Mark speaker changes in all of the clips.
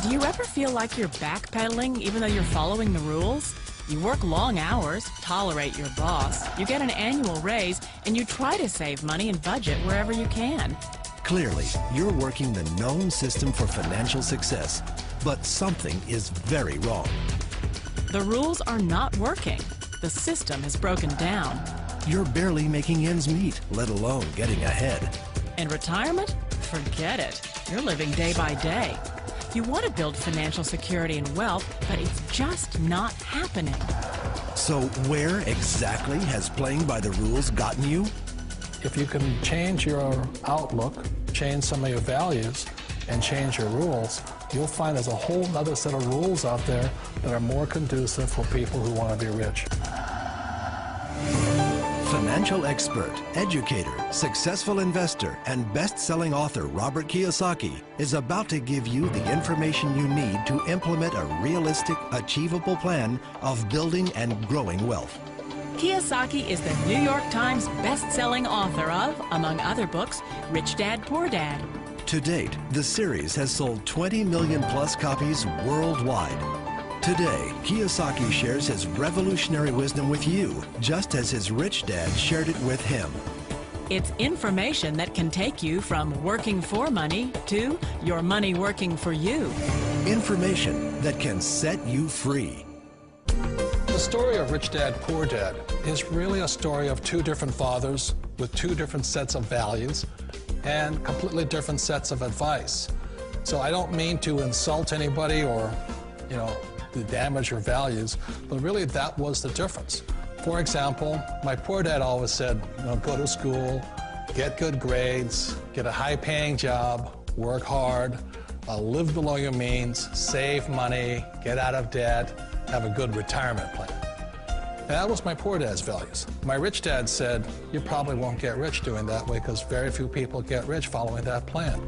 Speaker 1: Do you ever feel like you're backpedaling even though you're following the rules? You work long hours, tolerate your boss, you get an annual raise, and you try to save money and budget wherever you can.
Speaker 2: Clearly, you're working the known system for financial success, but something is very wrong.
Speaker 1: The rules are not working. The system has broken down.
Speaker 2: You're barely making ends meet, let alone getting ahead.
Speaker 1: And retirement? Forget it. You're living day by day. You want to build financial security and wealth, but it's just not happening.
Speaker 2: So where exactly has playing by the rules gotten you?
Speaker 3: If you can change your outlook, change some of your values, and change your rules, you'll find there's a whole other set of rules out there that are more conducive for people who want to be rich.
Speaker 2: Financial expert, educator, successful investor, and best-selling author Robert Kiyosaki is about to give you the information you need to implement a realistic, achievable plan of building and growing wealth.
Speaker 1: Kiyosaki is the New York Times best-selling author of, among other books, Rich Dad, Poor Dad.
Speaker 2: To date, the series has sold 20 million plus copies worldwide. Today, Kiyosaki shares his revolutionary wisdom with you, just as his rich dad shared it with him.
Speaker 1: It's information that can take you from working for money to your money working for you.
Speaker 2: Information that can set you free.
Speaker 3: The story of Rich Dad, Poor Dad is really a story of two different fathers with two different sets of values and completely different sets of advice. So I don't mean to insult anybody or, to damage your values, but really that was the difference. For example, my poor dad always said, go to school, get good grades, get a high-paying job, work hard, live below your means, save money, get out of debt, have a good retirement plan. And that was my poor dad's values. My rich dad said, you probably won't get rich doing that way because very few people get rich following that plan.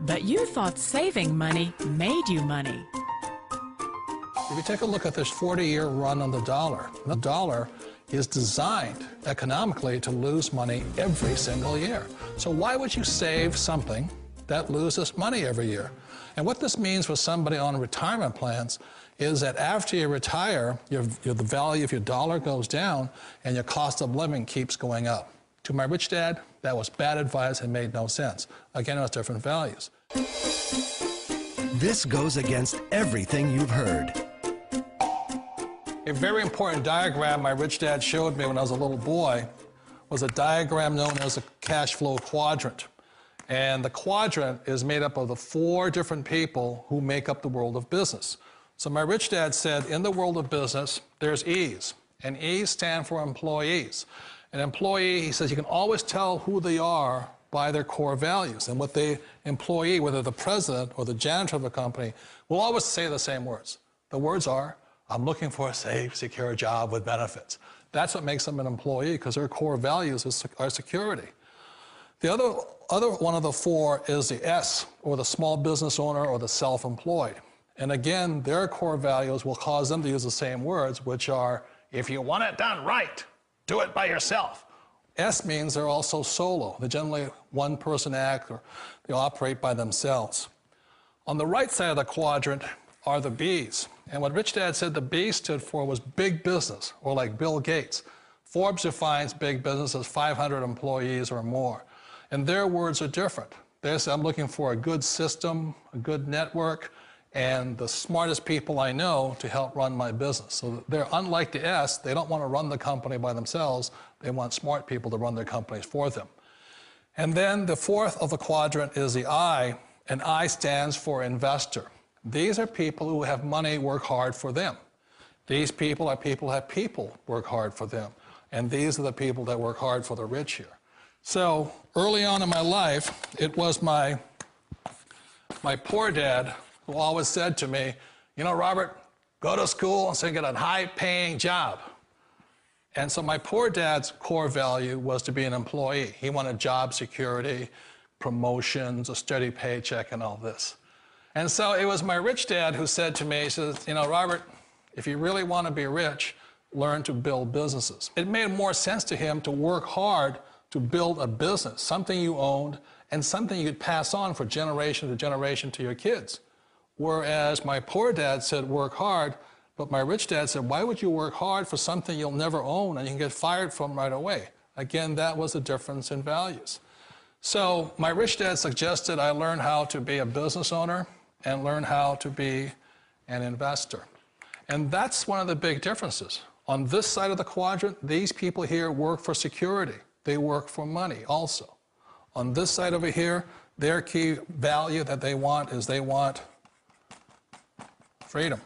Speaker 1: But you thought saving money made you money.
Speaker 3: If you take a look at this 40-year run on the dollar is designed economically to lose money every single year. So why would you save something that loses money every year? And what this means for somebody on retirement plans is that after you retire, the value of your dollar goes down and your cost of living keeps going up. To my rich dad, that was bad advice and made no sense. Again, it was different values.
Speaker 2: This goes against everything you've heard.
Speaker 3: A very important diagram my rich dad showed me when I was a little boy was a diagram known as a cash flow quadrant. And the quadrant is made up of the 4 different people who make up the world of business. So my rich dad said, in the world of business, there's E's, and E's stand for employees. An employee, he says, you can always tell who they are by their core values. And what the employee, whether the president or the janitor of the company, will always say the same words. The words are, I'm looking for a safe, secure job with benefits. That's what makes them an employee, because their core values are security. The other one of the 4 is the S, or the small business owner or the self-employed. And again, their core values will cause them to use the same words, which are, if you want it done right, do it by yourself. S means they're also solo. They're generally one-person act, or they operate by themselves. On the right side of the quadrant are the B's. And what Rich Dad said the B stood for was big business, or like Bill Gates. Forbes defines big business as 500 employees or more. And their words are different. They say, I'm looking for a good system, a good network, and the smartest people I know to help run my business. So they're unlike the S. They don't want to run the company by themselves. They want smart people to run their companies for them. And then the 4th of the quadrant is the I, and I stands for investor. These are people who have money work hard for them. These people are people who have people work hard for them. And these are the people that work hard for the rich here. So early on in my life, it was my poor dad who always said to me, Robert, go to school and so you get a high-paying job. And so my poor dad's core value was to be an employee. He wanted job security, promotions, a steady paycheck, and all this. And so it was my rich dad who said to me, he says, Robert, if you really want to be rich, learn to build businesses. It made more sense to him to work hard to build a business, something you owned, and something you could pass on for generation to generation to your kids. Whereas my poor dad said, work hard, but my rich dad said, why would you work hard for something you'll never own and you can get fired from right away? Again, that was the difference in values. So my rich dad suggested I learn how to be a business owner and learn how to be an investor. And that's one of the big differences. On this side of the quadrant, these people here work for security. They work for money also. On this side over here, their key value that they want is they want freedom.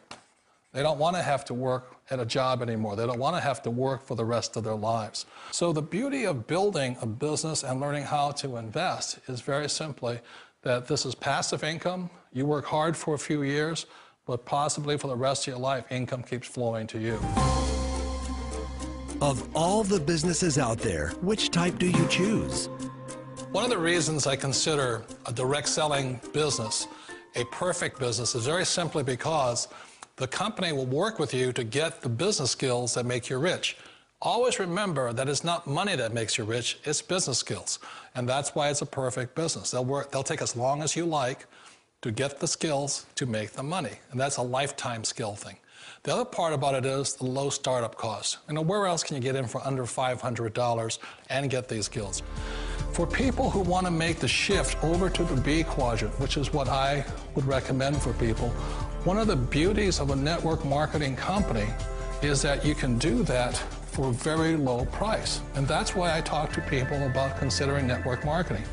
Speaker 3: They don't want to have to work at a job anymore. They don't want to have to work for the rest of their lives. So the beauty of building a business and learning how to invest is very simply that this is passive income. You work hard for a few years, but possibly for the rest of your life, income keeps flowing to you.
Speaker 2: Of all the businesses out there, which type do you choose?
Speaker 3: One of the reasons I consider a direct selling business a perfect business is very simply because the company will work with you to get the business skills that make you rich. Always remember that it's not money that makes you rich, it's business skills. And that's why it's a perfect business. They'll take as long as you like to get the skills to make the money. And that's a lifetime skill thing. The other part about it is the low startup cost. You know, where else can you get in for under $500 and get these skills? For people who want to make the shift over to the B quadrant, which is what I would recommend for people, one of the beauties of a network marketing company is that you can do that for a very low price. And that's why I talk to people about considering network marketing.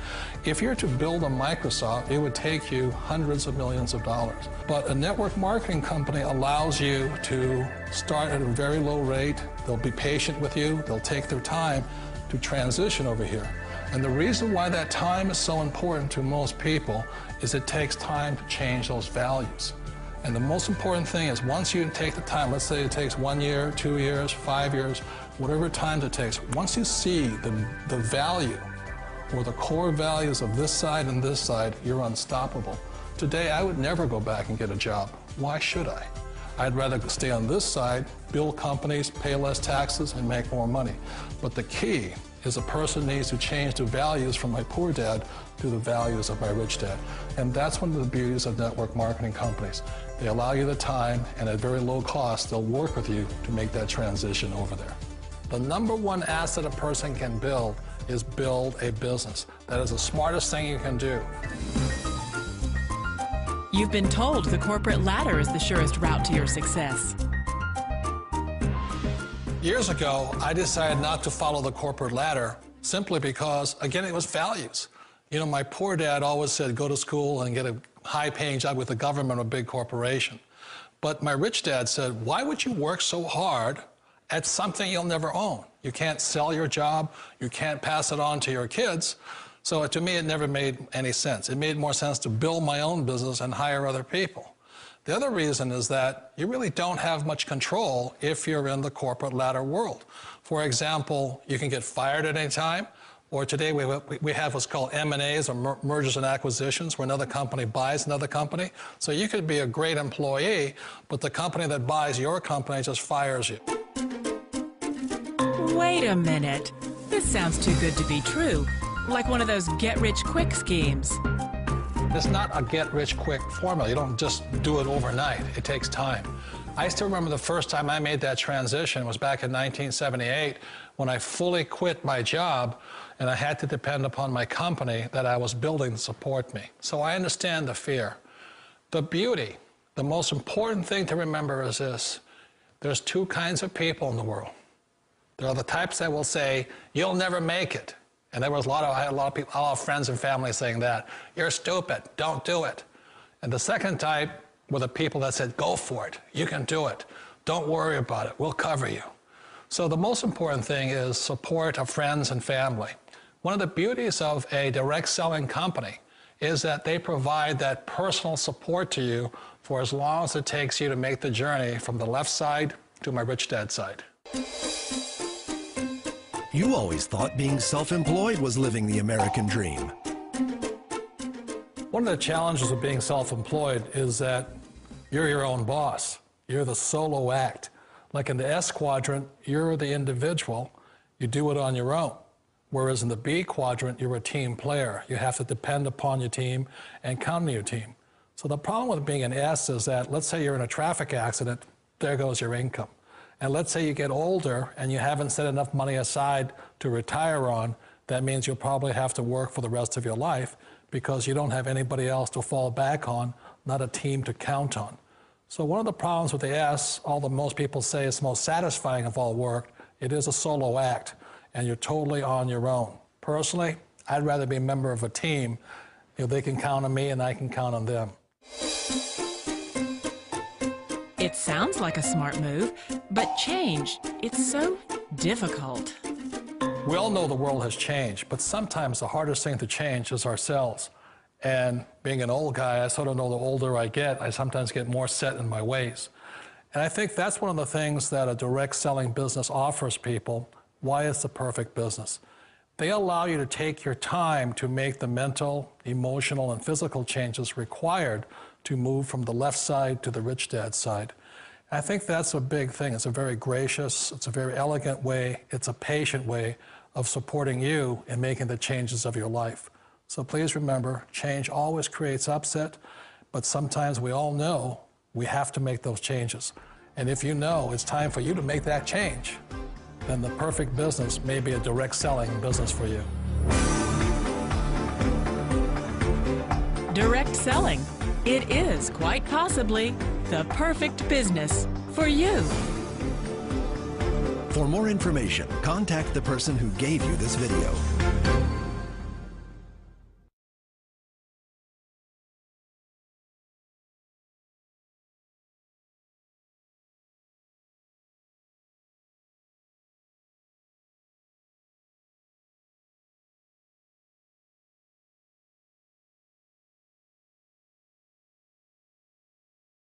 Speaker 3: If you're to build a Microsoft, it would take you hundreds of millions of dollars. But a network marketing company allows you to start at a very low rate. They'll be patient with you. They'll take their time to transition over here. And the reason why that time is so important to most people is it takes time to change those values. And the most important thing is once you take the time, let's say it takes 1 year, 2 years, 5 years, whatever time it takes, once you see the value or the core values of this side and this side, you're unstoppable. Today, I would never go back and get a job. Why should I? I'd rather stay on this side, build companies, pay less taxes, and make more money. But the key is a person needs to change the values from my poor dad to the values of my rich dad. And that's one of the beauties of network marketing companies. They allow you the time, and at very low cost, they'll work with you to make that transition over there. The number one asset a person can build is build a business. That is the smartest thing you can do.
Speaker 1: You've been told the corporate ladder is the surest route to your success.
Speaker 3: Years ago, I decided not to follow the corporate ladder simply because, again, it was values. You know, my poor dad always said, go to school and get a high-paying job with the government or a big corporation. But my rich dad said, why would you work so hard at something you'll never own? You can't sell your job. You can't pass it on to your kids. So to me, it never made any sense. It made more sense to build my own business and hire other people. The other reason is that you really don't have much control if you're in the corporate ladder world. For example, you can get fired at any time, or today we have what's called M&As, or mergers and acquisitions, where another company buys another company. So you could be a great employee, but the company that buys your company just fires you.
Speaker 1: Wait a minute. This sounds too good to be true. Like one of those get-rich-quick schemes.
Speaker 3: It's not a get-rich-quick formula. You don't just do it overnight. It takes time. I still remember the first time I made that transition was back in 1978 when I fully quit my job and I had to depend upon my company that I was building to support me. So I understand the fear. The beauty, the most important thing to remember is this. There's two kinds of people in the world. There are the types that will say, you'll never make it. And there was I had a lot of people, a lot of friends and family saying that. You're stupid, don't do it. And the second type were the people that said, go for it, you can do it. Don't worry about it, we'll cover you. So the most important thing is support of friends and family. One of the beauties of a direct selling company is that they provide that personal support to you for as long as it takes you to make the journey from the left side to my rich dad side.
Speaker 2: You always thought being self-employed was living the American dream.
Speaker 3: One of the challenges of being self-employed is that you're your own boss. You're the solo act. Like in the S quadrant, you're the individual. You do it on your own. Whereas in the B quadrant, you're a team player. You have to depend upon your team and count on your team. So the problem with being an S is that, let's say you're in a traffic accident, there goes your income. And let's say you get older and you haven't set enough money aside to retire on, that means you'll probably have to work for the rest of your life because you don't have anybody else to fall back on, not a team to count on. So one of the problems with the S, although most people say it's the most satisfying of all work, it is a solo act, and you're totally on your own. Personally, I'd rather be a member of a team. They can count on me and I can count on them.
Speaker 1: It sounds like a smart move, but change, it's so difficult.
Speaker 3: We all know the world has changed, but sometimes the hardest thing to change is ourselves. And being an old guy, I sort of know the older I get, I sometimes get more set in my ways. And I think that's one of the things that a direct selling business offers people, why it's the perfect business. They allow you to take your time to make the mental, emotional, and physical changes required to move from the left side to the rich dad side. I think that's a big thing. It's a very gracious, it's a very elegant way, it's a patient way of supporting you in making the changes of your life. So please remember, change always creates upset, but sometimes we all know we have to make those changes. And if you know it's time for you to make that change, then the perfect business may be a direct selling business for you.
Speaker 1: Direct selling. It is quite possibly the perfect business for you.
Speaker 2: For more information, contact the person who gave you this video.